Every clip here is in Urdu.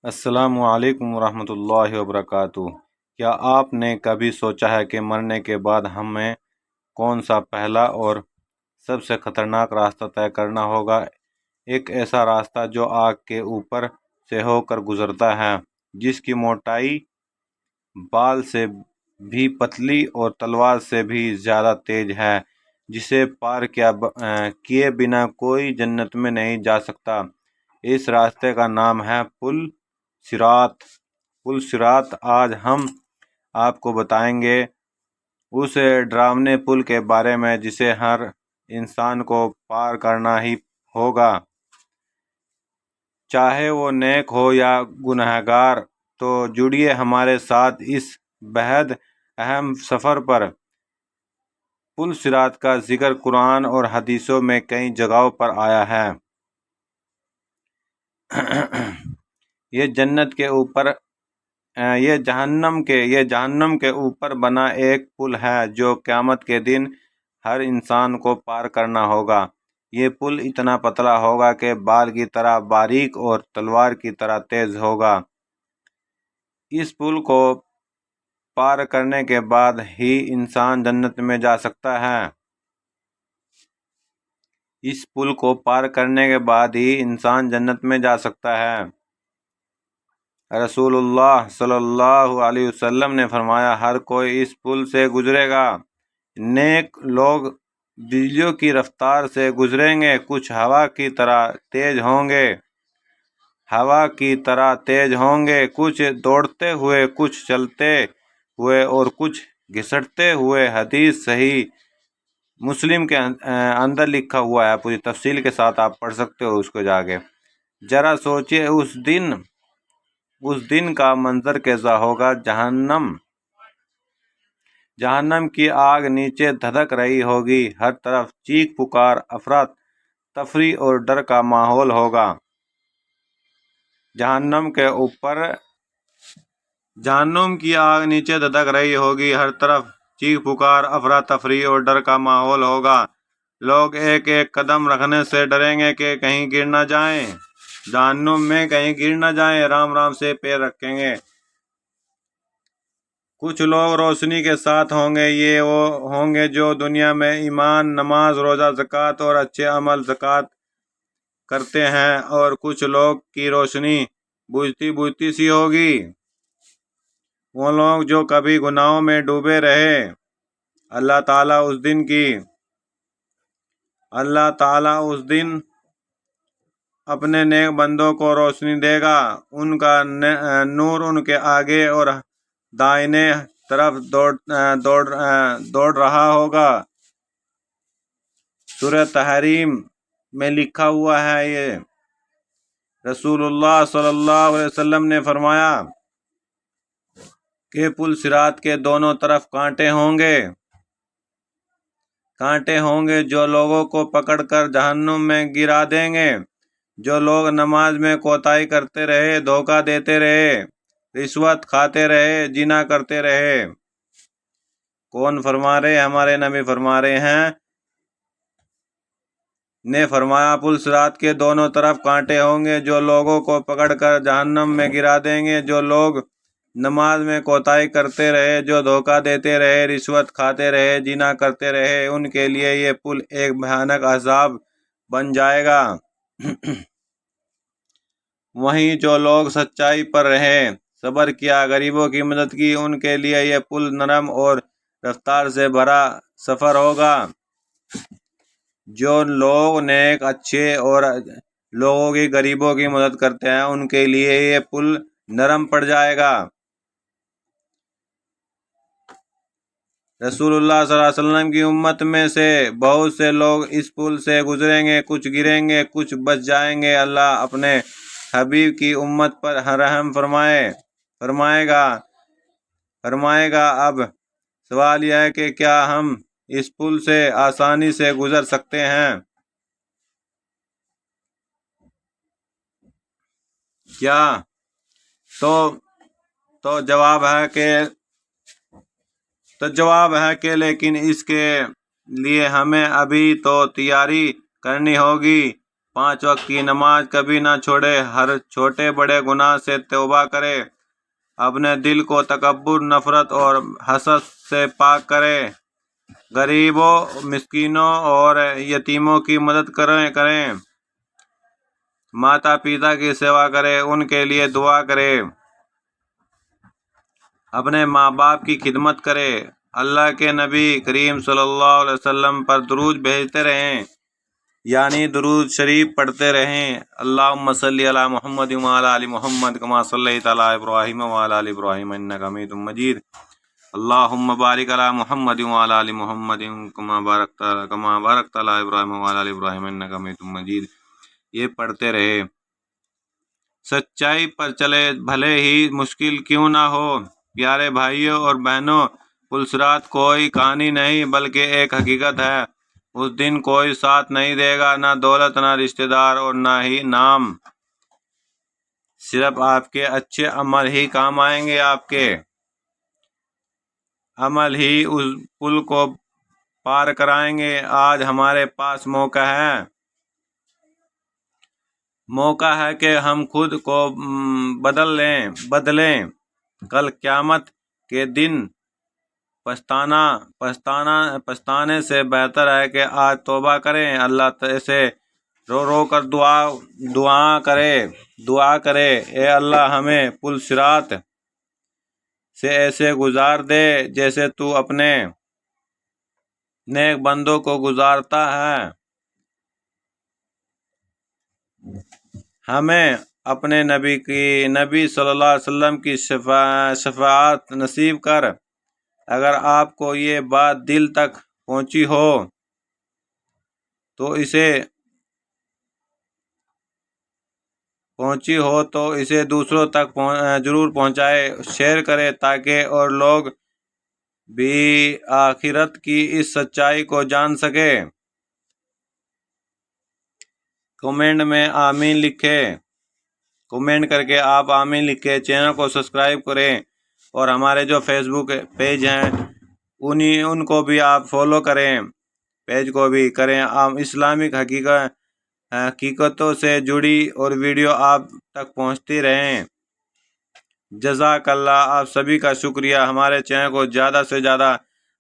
السلام علیکم ورحمۃ اللہ وبرکاتہ۔ کیا آپ نے کبھی سوچا ہے کہ مرنے کے بعد ہمیں کون سا پہلا اور سب سے خطرناک راستہ طے کرنا ہوگا؟ ایک ایسا راستہ جو آگ کے اوپر سے ہو کر گزرتا ہے، جس کی موٹائی بال سے بھی پتلی اور تلوار سے بھی زیادہ تیز ہے، جسے پار کیے بنا کوئی جنت میں نہیں جا سکتا۔ اس راستے کا نام ہے پل صراط۔ پل صراط آج ہم آپ کو بتائیں گے اس ڈراونے پل کے بارے میں جسے ہر انسان کو پار کرنا ہی ہوگا، چاہے وہ نیک ہو یا گنہگار۔ تو جڑیے ہمارے ساتھ اس بہت اہم سفر پر۔ پل صراط کا ذکر قرآن اور حدیثوں میں کئی جگہوں پر آیا ہے۔ یہ جہنم کے اوپر بنا ایک پل ہے جو قیامت کے دن ہر انسان کو پار کرنا ہوگا۔ یہ پل اتنا پتلا ہوگا کہ بال کی طرح باریک اور تلوار کی طرح تیز ہوگا۔ اس پل کو پار کرنے کے بعد ہی انسان جنت میں جا سکتا ہے۔ اس پل کو پار کرنے کے بعد ہی انسان جنت میں جا سکتا ہے۔ رسول اللہ صلی اللہ علیہ وسلم نے فرمایا، ہر کوئی اس پل سے گزرے گا۔ نیک لوگ بجلیوں کی رفتار سے گزریں گے، کچھ ہوا کی طرح تیز ہوں گے، کچھ دوڑتے ہوئے، کچھ چلتے ہوئے اور کچھ گھسٹتے ہوئے۔ حدیث صحیح مسلم کے اندر لکھا ہوا ہے، پوری تفصیل کے ساتھ آپ پڑھ سکتے ہو اس کو جا کے۔ ذرا سوچئے اس دن کا منظر کیسا ہوگا۔ جہنم کی آگ نیچے دھڑک رہی ہوگی، ہر طرف چیخ پکار، افراتفری اور ڈر کا ماحول ہوگا۔ جہنم کی آگ نیچے دھڑک رہی ہوگی، ہر طرف چیخ پکار، افراتفری اور ڈر کا ماحول ہوگا۔ لوگ ایک ایک قدم رکھنے سے ڈریں گے کہ کہیں گر نہ جائیں، جہنم میں کہیں گر نہ جائیں، رام رام سے پیر رکھیں گے۔ کچھ لوگ روشنی کے ساتھ ہوں گے، یہ وہ ہوں گے جو دنیا میں ایمان، نماز، روزہ، زکوٰۃ اور اچھے عمل کرتے ہیں، اور کچھ لوگ کی روشنی بجھتی بجھتی سی ہوگی۔ وہ لوگ جو کبھی گناہوں میں ڈوبے رہے، اللہ تعالیٰ اس دن اپنے نیک بندوں کو روشنی دے گا۔ ان کا نور ان کے آگے اور دائیں طرف دوڑ رہا ہوگا۔ سورہ تحریم میں لکھا ہوا ہے، یہ رسول اللہ صلی اللہ علیہ وسلم نے فرمایا کہ پل صراط کے دونوں طرف کانٹے ہوں گے جو لوگوں کو پکڑ کر جہنم میں گرا دیں گے۔ جو لوگ نماز میں کوتاہی کرتے رہے، دھوکہ دیتے رہے، رشوت کھاتے رہے، زنا کرتے رہے۔ کون فرما رہے؟ ہمارے نبی فرما رہے ہیں، نے فرمایا، پل صراط کے دونوں طرف کانٹے ہوں گے جو لوگوں کو پکڑ کر جہنم میں گرا دیں گے۔ جو لوگ نماز میں کوتاہی کرتے رہے، جو دھوکہ دیتے رہے، رشوت کھاتے رہے، زنا کرتے رہے، ان کے لیے یہ پل ایک بھیانک عذاب بن جائے گا۔ وہیں جو لوگ سچائی پر رہے، صبر کیا، غریبوں کی مدد کی، ان کے لیے یہ پل نرم اور رفتار سے بھرا سفر ہوگا۔ جو لوگ نیک، اچھے اور لوگوں کی، غریبوں کی مدد کرتے ہیں، ان کے لیے یہ پل نرم پڑ جائے گا۔ رسول اللہ صلی اللہ علیہ وسلم کی امت میں سے بہت سے لوگ اس پل سے گزریں گے، کچھ گریں گے، کچھ بچ جائیں گے۔ اللہ اپنے حبیب کی امت پر رحم فرمائے گا۔ اب سوال یہ ہے کہ کیا ہم اس پل سے آسانی سے گزر سکتے ہیں؟ کیا تو جواب ہے کہ لیکن اس کے لیے ہمیں ابھی تو تیاری کرنی ہوگی۔ 5 وقت کی نماز کبھی نہ چھوڑے، ہر چھوٹے بڑے گناہ سے توبہ کرے، اپنے دل کو تکبر، نفرت اور حسد سے پاک کرے، غریبوں، مسکینوں اور یتیموں کی مدد کریں، ماتا پتا کی سیوا کرے، ان کے لیے دعا کرے، اپنے ماں باپ کی خدمت کرے، اللہ کے نبی کریم صلی اللہ علیہ وسلم پر درود بھیجتے رہیں، یعنی درود شریف پڑھتے رہیں۔ اللہم صلی علی محمد وعلی آل محمد کما صلیت علی ابراہیم وعلی آل ابراہیم انک حمید مجید، اللہم بارک علی محمد وعلی آل محمد کما بارکت علی ابراہیم وعلی آل ابراہیم انک حمید مجید۔ یہ پڑھتے رہے۔ سچائی پر چلے بھلے ہی مشکل کیوں نہ ہو۔ پیارے بھائیوں اور بہنوں، پلسرات کوئی کہانی نہیں بلکہ ایک حقیقت ہے۔ اس دن کوئی ساتھ نہیں دے گا، نہ دولت، نہ رشتہ دار اور نہ ہی نام، صرف آپ کے اچھے عمل ہی کام آئیں گے۔ آپ کے عمل ہی اس پل کو پار کرائیں گے۔ آج ہمارے پاس موقع ہے کہ ہم خود کو بدلیں۔ کل قیامت کے دن پچھتانے سے بہتر ہے کہ آج توبہ کریں۔ اللہ سے رو کر دعا کرے، اے اللہ ہمیں پل صراط سے ایسے گزار دے جیسے تو اپنے نیک بندوں کو گزارتا ہے۔ ہمیں اپنے نبی صلی اللہ علیہ وسلم کی شفاعت نصیب کر۔ اگر آپ کو یہ بات دل تک پہنچی ہو تو اسے دوسروں تک ضرور پہنچائے، شیئر کرے تاکہ اور لوگ بھی آخرت کی اس سچائی کو جان سکے۔ کمنٹ کر کے آپ آمین لکھیں، چینل کو سبسکرائب کریں، اور ہمارے جو فیس بک پیج ہیں ان کو بھی آپ فالو کریں، پیج کو بھی کریں۔ اسلامک حقیقتوں سے جڑی اور ویڈیو آپ تک پہنچتی رہیں۔ جزاک اللہ، آپ سبھی کا شکریہ۔ ہمارے چینل کو زیادہ سے زیادہ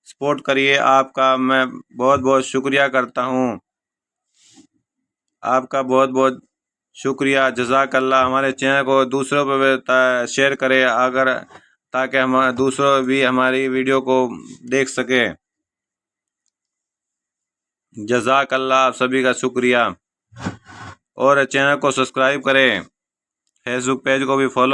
سپورٹ کریے، آپ کا میں بہت بہت شکریہ کرتا ہوں۔ آپ کا بہت بہت شکریہ، جزاک اللہ۔ ہمارے چینل کو دوسروں پہ بھی شیئر کرے تاکہ دوسروں بھی ہماری ویڈیو کو دیکھ سکے۔ جزاک اللہ، آپ سبھی کا شکریہ، اور چینل کو سبسکرائب کریں، فیس بک پیج کو بھی فالو